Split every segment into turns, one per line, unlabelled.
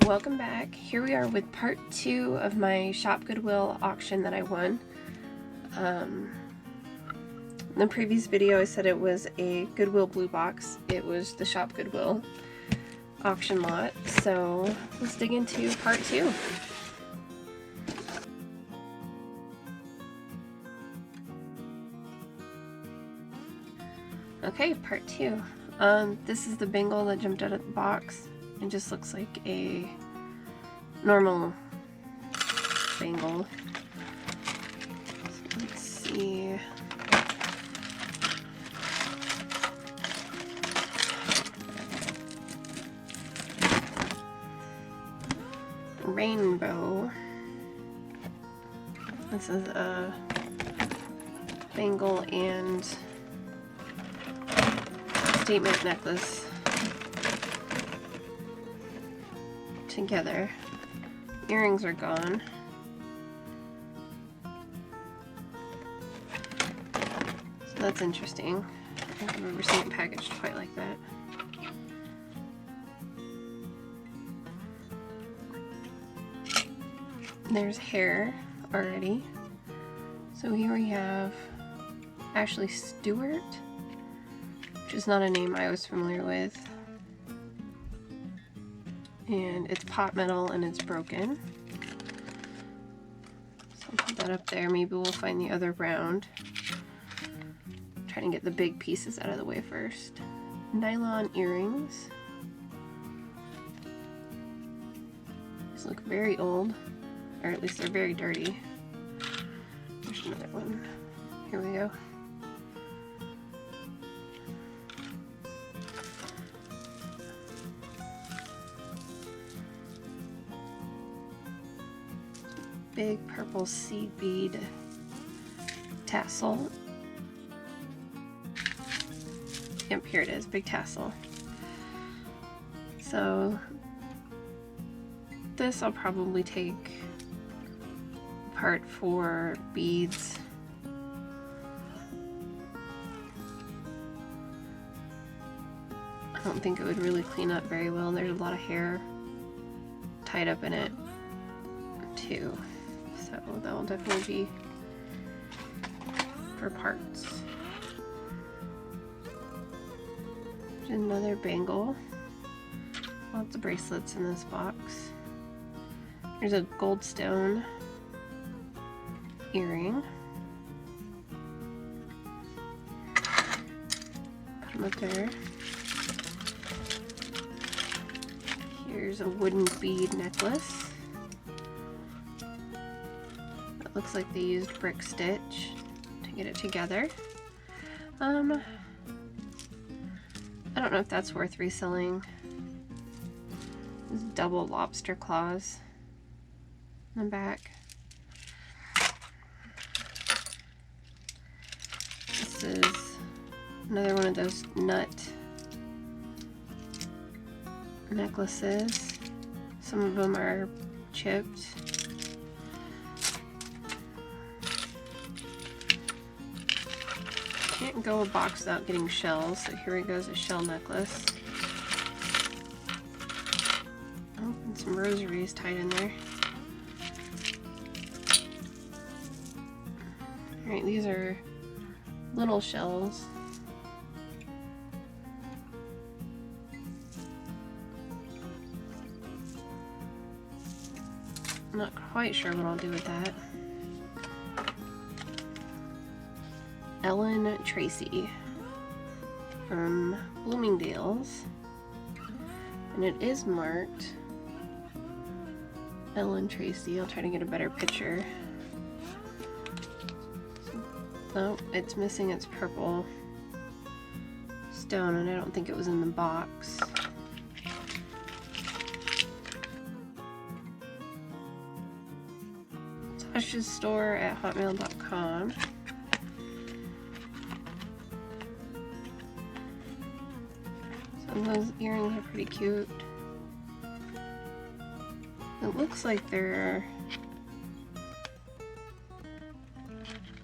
welcome back. Here we are with part 2 of my Shop Goodwill auction that I won. In the previous video I said it was a Goodwill blue box. It was the Shop Goodwill auction lot. So let's dig into part 2. Okay, part 2. This is the bangle that jumped out of the box. It just looks like a normal bangle. So let's see. Rainbow. This is a bangle and statement necklace together. Earrings are gone. So that's interesting. I don't think I've ever seen it packaged quite like that. There's hair already. So here we have Ashley Stewart, which is not a name I was familiar with. And it's pot metal and it's broken. So I'll put that up there. Maybe we'll find the other round. Trying to get the big pieces out of the way first. Nylon earrings. These look very old, or at least they're very dirty. There's another one. Here we go. Big purple seed bead tassel. Yep, here it is, big tassel. So this I'll probably take apart for beads. I don't think it would really clean up very well. There's a lot of hair tied up in it too. So that will definitely be for parts. There's another bangle. Lots of bracelets in this box. There's a gold stone earring. Put them up there. Here's a wooden bead necklace. Looks like they used brick stitch to get it together. I don't know if that's worth reselling. There's double lobster claws in the back. This is another one of those nut necklaces. Some of them are chipped. Can't go a box without getting shells, so here goes a shell necklace. Oh, and some rosaries tied in there. Alright, these are little shells. I'm not quite sure what I'll do with that. Ellen Tracy from Bloomingdale's, and it is marked Ellen Tracy. I'll try to get a better picture. Oh, it's missing its purple stone, and I don't think it was in the box. Tasha's store at hotmail.com. Those earrings are pretty cute. It looks like they're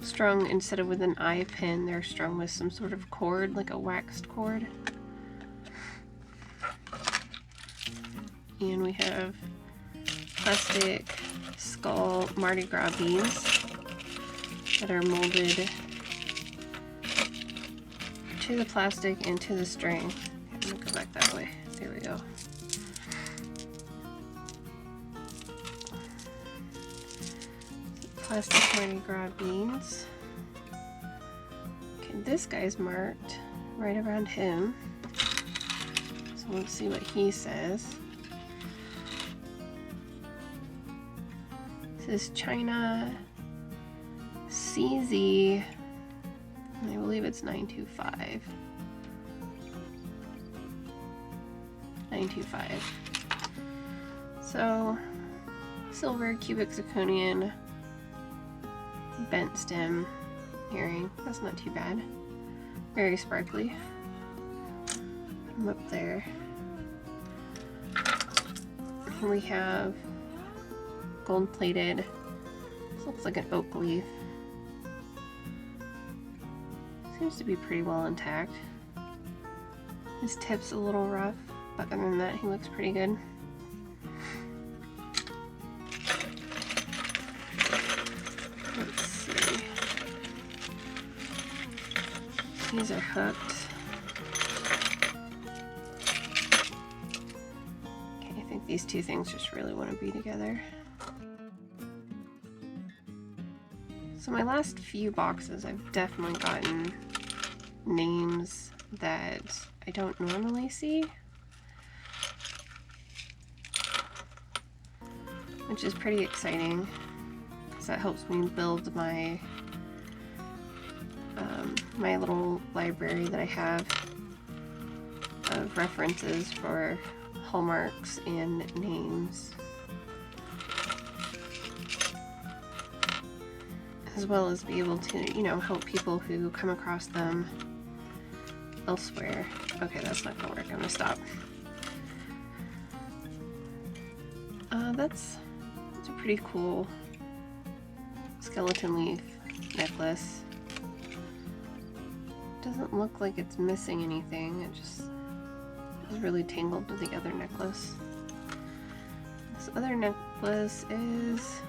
strung, instead of with an eye pin, they're strung with some sort of cord, like a waxed cord. And we have plastic skull Mardi Gras beans that are molded to the plastic and to the string. I'm gonna go back that way. There we go. Plastic Mardi Gras beans. Okay, this guy's marked right around him. So let's see what he says. This is China CZ. I believe it's 925. 925. So, silver cubic zirconian bent stem earring. That's not too bad. Very sparkly. Put them up there. Here we have gold plated. This looks like an oak leaf. Seems to be pretty well intact. His tip's a little rough, but other than that, he looks pretty good. Let's see. These are hooked. Okay, I think these two things just really want to be together. So my last few boxes, I've definitely gotten names that I don't normally see, which is pretty exciting because that helps me build my my little library that I have of references for hallmarks and names, as well as be able to, you know, help people who come across them elsewhere. Okay, that's not gonna work. I'm gonna stop. That's a pretty cool skeleton leaf necklace. Doesn't look like it's missing anything. It just is really tangled to the other necklace. This other necklace is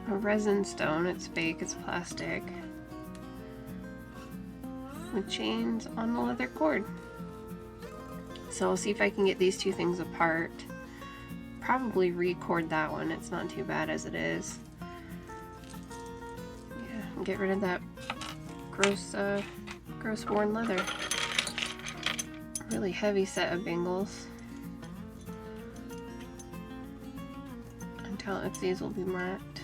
a resin stone. It's fake, it's plastic, with chains on the leather cord. So I'll see if I can get these two things apart. Probably record that one. It's not too bad as it is. Yeah, and get rid of that gross worn leather. Really heavy set of bangles. Until if these will be marked.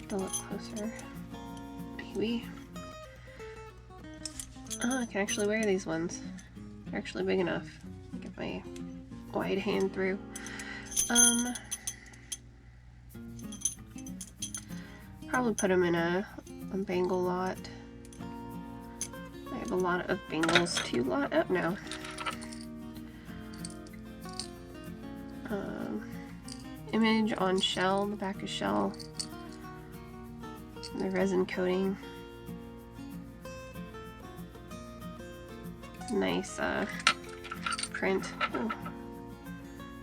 To look closer. Maybe. Oh, I can actually wear these ones. They're actually big enough. Get my wide hand through. Probably put them in a bangle lot. I have a lot of bangles to lot up now. Image on shell, the back of shell. The resin coating. Nice print. Oh.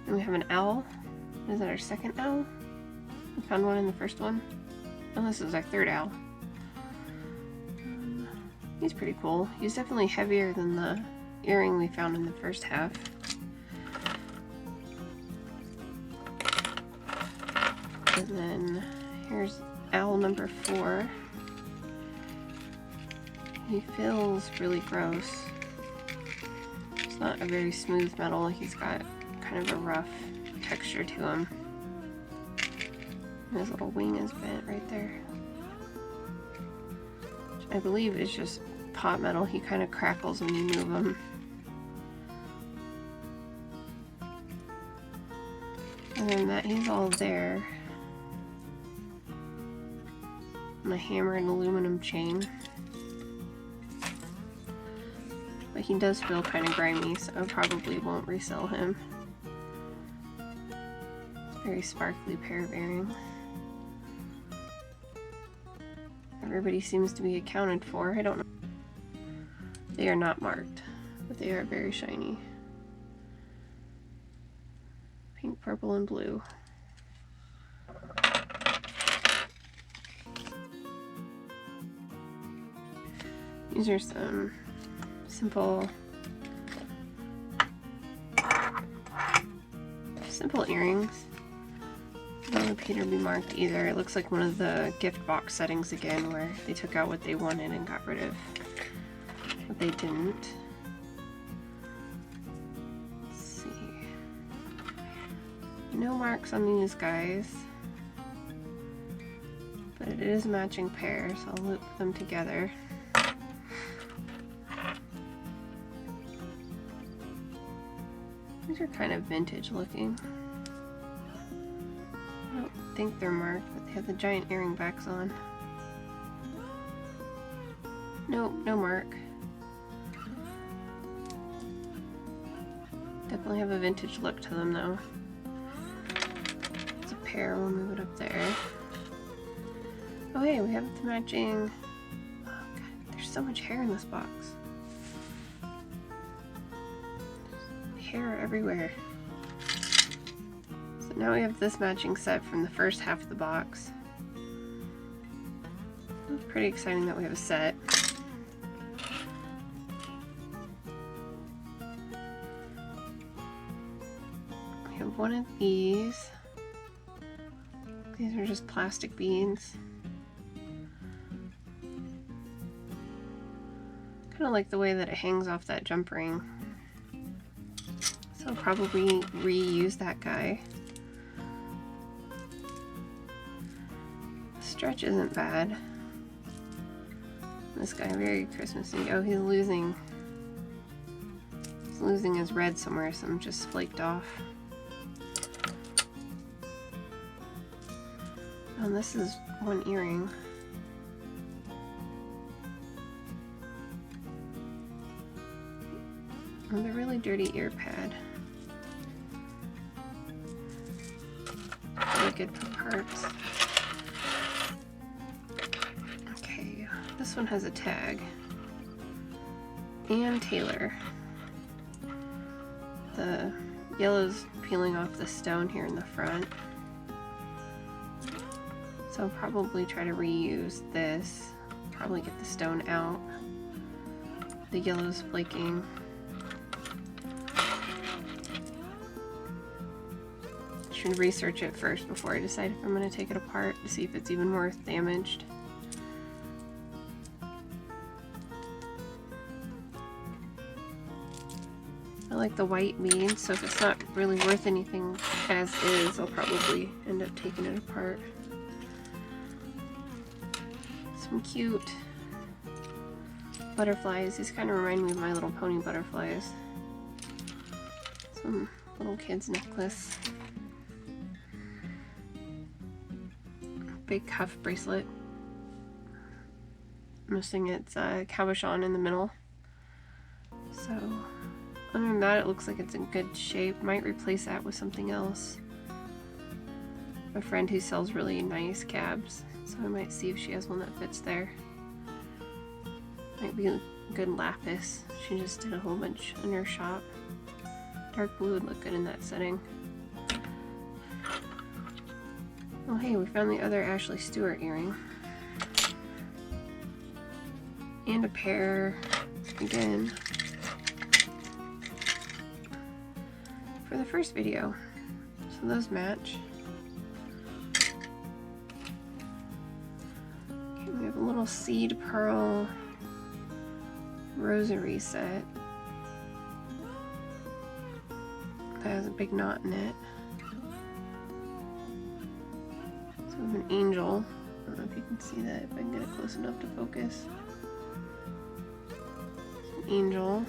And we have an owl. Is that our second owl? We found one in the first one. Oh, this is our third owl. He's pretty cool. He's definitely heavier than the earring we found in the first half. And then here's owl number 4. He feels really gross. It's not a very smooth metal. He's got kind of a rough texture to him. And his little wing is bent right there. Which I believe is just pot metal. He kind of crackles when you move him. And then that he's all there. On a hammer and aluminum chain. But he does feel kind of grimy, so I probably won't resell him. Very sparkly pair of earrings. Everybody seems to be accounted for. I don't know They are not marked, but they are very shiny. Pink, purple, and blue. These are some simple earrings. Don't appear to be marked either. It looks like one of the gift box settings again, where they took out what they wanted and got rid of what they didn't. Let's see. No marks on these guys, but it is a matching pair, so I'll loop them together. These are kind of vintage looking. I don't think they're marked, but they have the giant earring backs on. Nope, no mark. Definitely have a vintage look to them though. It's a pair, we'll move it up there. Oh hey, we have the matching... Oh god, there's so much hair in this box. Hair everywhere. So now we have this matching set from the first half of the box. It's pretty exciting that we have a set. We have one of these. These are just plastic beads. Kind of like the way that it hangs off that jump ring. So I'll probably reuse that guy. The stretch isn't bad. This guy, very Christmassy. Oh, he's losing his red somewhere, some just flaked off. And this is one earring. And a really dirty ear pad. Really good for parts. Okay, this one has a tag. Ann Taylor. The yellow's peeling off the stone here in the front. So I'll probably try to reuse this. Probably get the stone out. The yellow's flaking. Should research it first before I decide if I'm going to take it apart to see if it's even worth damaged. I like the white beads, so if it's not really worth anything as is, I'll probably end up taking it apart. Some cute butterflies. These kind of remind me of My Little Pony butterflies. Some little kid's necklace. Big cuff bracelet. Missing its cabochon in the middle. So, other than that, it looks like it's in good shape. Might replace that with something else. A friend who sells really nice cabs, so I might see if she has one that fits there. Might be a good lapis. She just did a whole bunch in her shop. Dark blue would look good in that setting. Oh hey, we found the other Ashley Stewart earring. And a pair, again, for the first video. So those match. Okay, we have a little seed pearl rosary set. That has a big knot in it. An angel. I don't know if you can see that, if I can get it close enough to focus. An angel.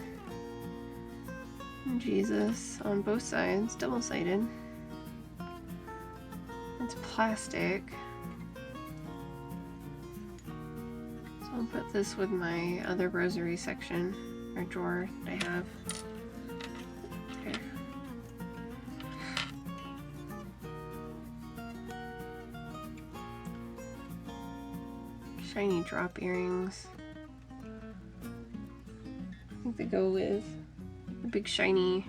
And Jesus on both sides, double-sided. It's plastic. So I'll put this with my other rosary section, or drawer that I have. There. Shiny drop earrings. think they go with the big shiny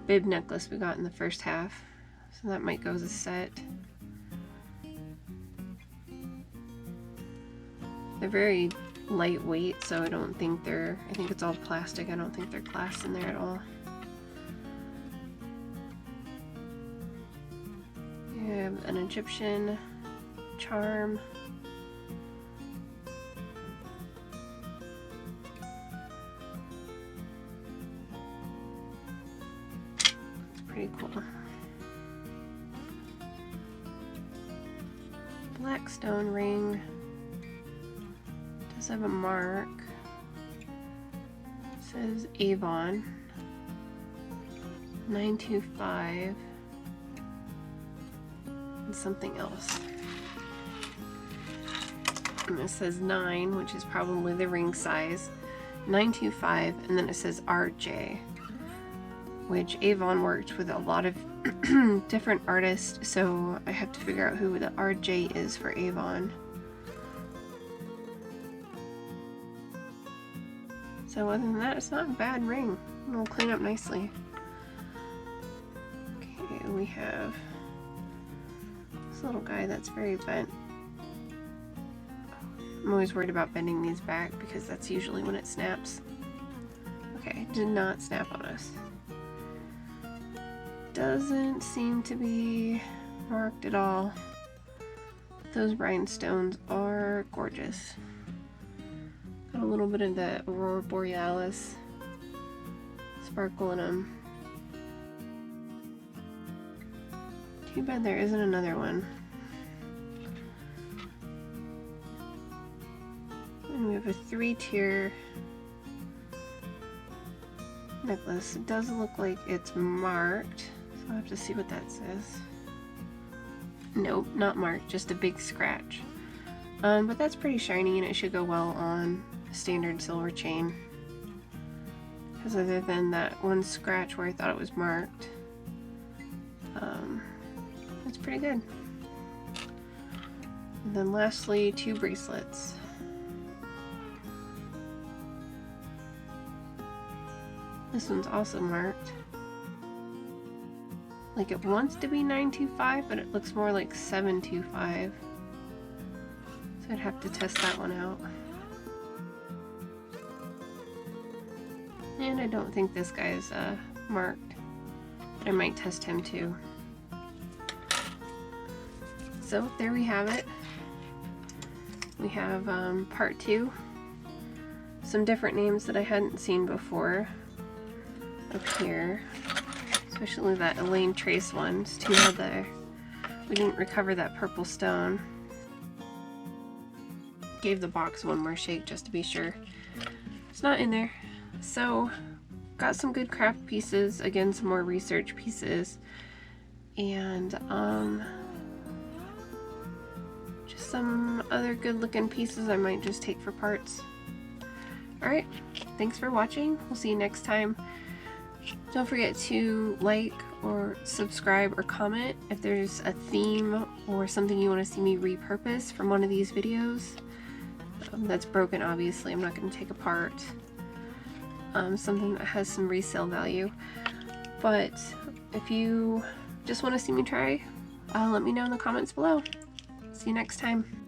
bib necklace we got in the first half. So that might go as a set. They're very lightweight, so I don't think they're, I think it's all plastic. I don't think they're glass in there at all. You have an Egyptian charm. It's pretty cool. Black stone ring. Does have a mark. It says Avon 925 and something else. And it says 9, which is probably the ring size. 925, and then it says RJ, which Avon worked with a lot of different artists, so I have to figure out who the RJ is for Avon. So other than that, it's not a bad ring. It'll clean up nicely. Okay, we have this little guy that's very bent. I'm always worried about bending these back because that's usually when it snaps. Okay, did not snap on us. Doesn't seem to be marked at all. Those rhinestones are gorgeous. Got a little bit of the Aurora Borealis sparkle in them. Too bad there isn't another one. And we have a 3-tier necklace. It does look like it's marked, so I'll have to see what that says. Nope, not marked, just a big scratch. But that's pretty shiny and it should go well on a standard silver chain. Because other than that one scratch where I thought it was marked, it's pretty good. And then lastly, 2 bracelets. This one's also marked. Like it wants to be 925, but it looks more like 725. So I'd have to test that one out. And I don't think this guy is marked, but I might test him too. So there we have it. We have part 2. Some different names that I hadn't seen before up here, especially that Elaine Trace one. It's too bad we didn't recover that purple stone. Gave the box one more shake just to be sure it's not in there. So got some good craft pieces, again some more research pieces, and just some other good looking pieces I might just take for parts. Alright, thanks for watching. We'll see you next time. Don't forget to like or subscribe or comment if there's a theme or something you want to see me repurpose from one of these videos. That's broken, obviously. I'm not going to take apart. Something that has some resale value. But if you just want to see me try, let me know in the comments below. See you next time.